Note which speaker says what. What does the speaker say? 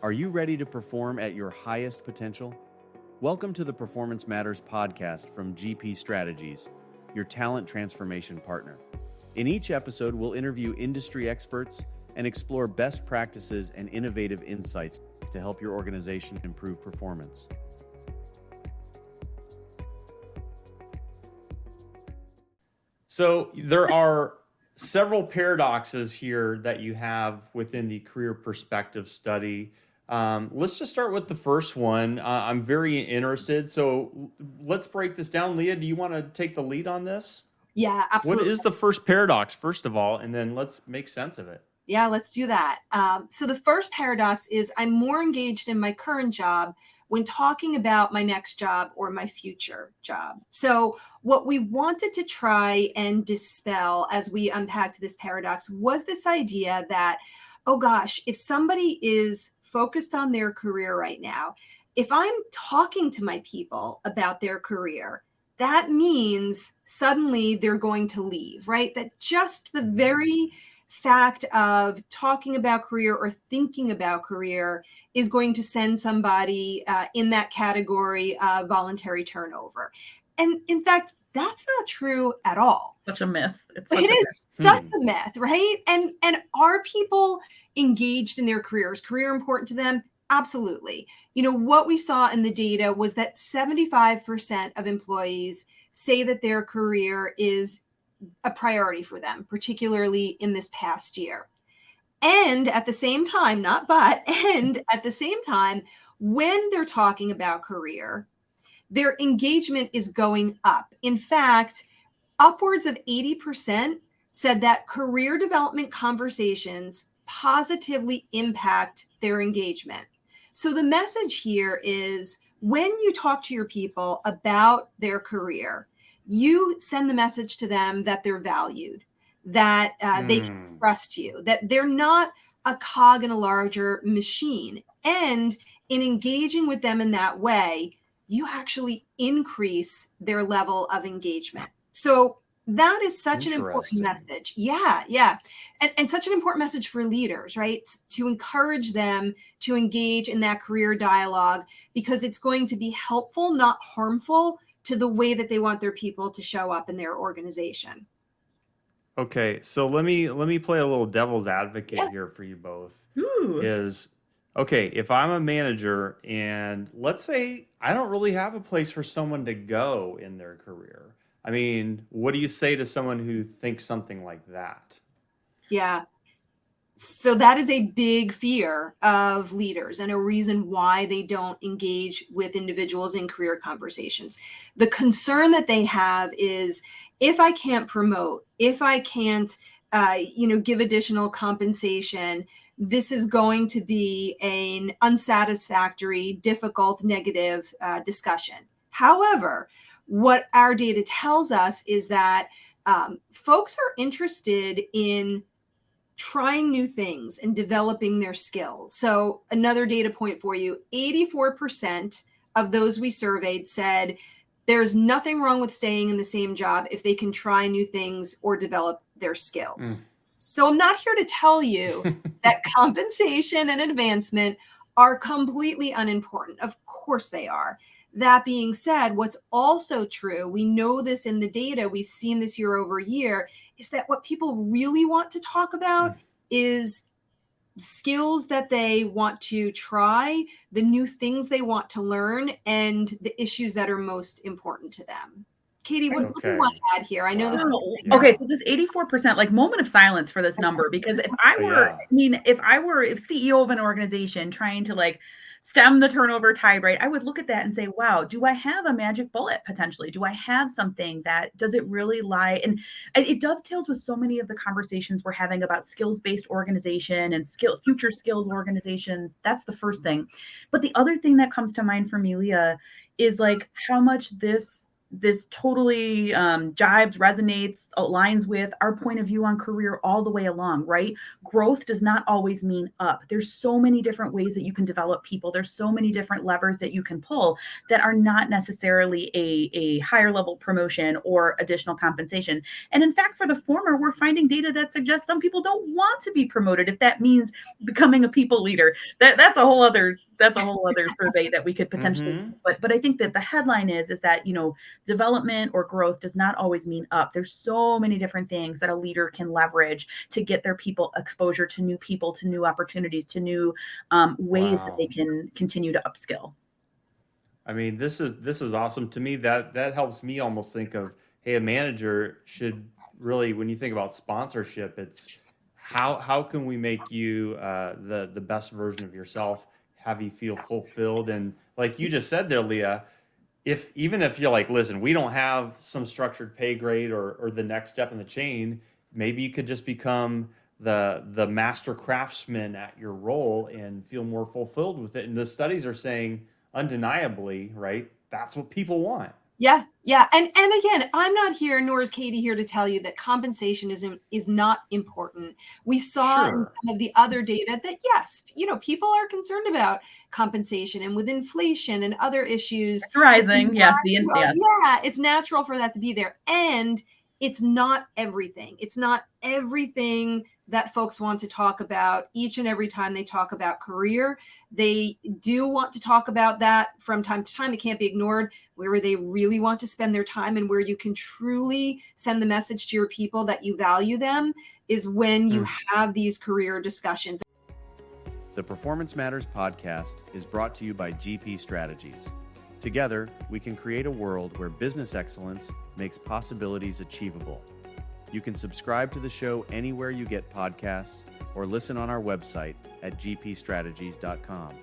Speaker 1: Are you ready to perform at your highest potential? Welcome to the Performance Matters podcast from GP Strategies, your talent transformation partner. In each episode, we'll interview industry experts and explore best practices and innovative insights to help your organization improve performance. So there are several paradoxes here that you have within the career perspective study. Let's just start with the first one. I'm very interested. So let's break this down. Leah, do you want to take the lead on this?
Speaker 2: Yeah, absolutely.
Speaker 1: What is the first paradox, first of all, and then let's make sense of it.
Speaker 2: Yeah, let's do that. So the first paradox is I'm more engaged in my current job when talking about my next job or my future job. So what we wanted to try and dispel as we unpacked this paradox was this idea that, oh gosh, if somebody is focused on their career right now, if I'm talking to my people about their career, that means suddenly they're going to leave, right? That just the very fact of talking about career or thinking about career is going to send somebody in that category of voluntary turnover. And in fact, that's not true at all.
Speaker 3: Such a myth.
Speaker 2: It is such a myth, right? And are people engaged in their careers? Career important to them? Absolutely. You know, what we saw in the data was that 75% of employees say that their career is a priority for them, particularly in this past year. And at the same time, at the same time, when they're talking about career, their engagement is going up. In fact, upwards of 80% said that career development conversations positively impact their engagement. So the message here is when you talk to your people about their career, you send the message to them that they're valued, that they can trust you, that they're not a cog in a larger machine. And in engaging with them in that way, you actually increase their level of engagement. So that is such an important message. Yeah. And such an important message for leaders, right? To encourage them to engage in that career dialogue because it's going to be helpful, not harmful, to the way that they want their people to show up in their organization.
Speaker 1: Okay, so let me play a little devil's advocate here for you both. Okay, if I'm a manager and let's say I don't really have a place for someone to go in their career. I mean, what do you say to someone who thinks something like that?
Speaker 2: Yeah. So that is a big fear of leaders and a reason why they don't engage with individuals in career conversations. The concern that they have is if I can't promote, if I can't, give additional compensation, this is going to be an unsatisfactory, difficult, negative discussion. However, what our data tells us is that folks are interested in trying new things and developing their skills. So another data point for you, 84% of those we surveyed said there's nothing wrong with staying in the same job if they can try new things or develop their skills. So I'm not here to tell you that compensation and advancement are completely unimportant. Of course they are. That being said, what's also true, we know this in the data, we've seen this year over year, is that what people really want to talk about is skills that they want to try, the new things they want to learn, and the issues that are most important to them. Katy, what do you want to add here? I know this.
Speaker 3: Okay, so this 84%, like moment of silence for this number, because if I were CEO of an organization trying to like stem the turnover tide, right, I would look at that and say, wow, do I have a magic bullet potentially? Do I have something that does it really lie? And it dovetails with so many of the conversations we're having about skills-based organization and future skills organizations. That's the first thing. But the other thing that comes to mind for me, Leah, is like how much this this totally jibes, resonates, aligns with our point of view on career all the way along, right? Growth does not always mean up. There's so many different ways that you can develop people. There's so many different levers that you can pull that are not necessarily a higher level promotion or additional compensation. And in fact, for the former, we're finding data that suggests some people don't want to be promoted if that means becoming a people leader. That's a whole other survey that we could potentially do. But I think that the headline is that, development or growth does not always mean up. There's so many different things that a leader can leverage to get their people exposure to new people, to new opportunities, to new ways that they can continue to upskill.
Speaker 1: I mean, this is awesome to me. That helps me almost think of, hey, a manager should really, when you think about sponsorship, it's how can we make you the best version of yourself, have you feel fulfilled, and like you just said there, Leah. Even if you're like, listen, we don't have some structured pay grade or the next step in the chain, maybe you could just become the master craftsman at your role and feel more fulfilled with it. And the studies are saying undeniably, right? That's what people want.
Speaker 2: Yeah. Yeah. And again, I'm not here, nor is Katy here to tell you that compensation is not important. We saw in some of the other data that yes, people are concerned about compensation, and with inflation and other issues
Speaker 3: rising. Yes.
Speaker 2: Yeah. It's natural for that to be there. And it's not everything. It's not everything that folks want to talk about each and every time they talk about career. They do want to talk about that from time to time. It can't be ignored. Where they really want to spend their time and where you can truly send the message to your people that you value them is when you have these career discussions.
Speaker 1: The Performance Matters podcast is brought to you by GP Strategies. Together, we can create a world where business excellence makes possibilities achievable. You can subscribe to the show anywhere you get podcasts or listen on our website at gpstrategies.com.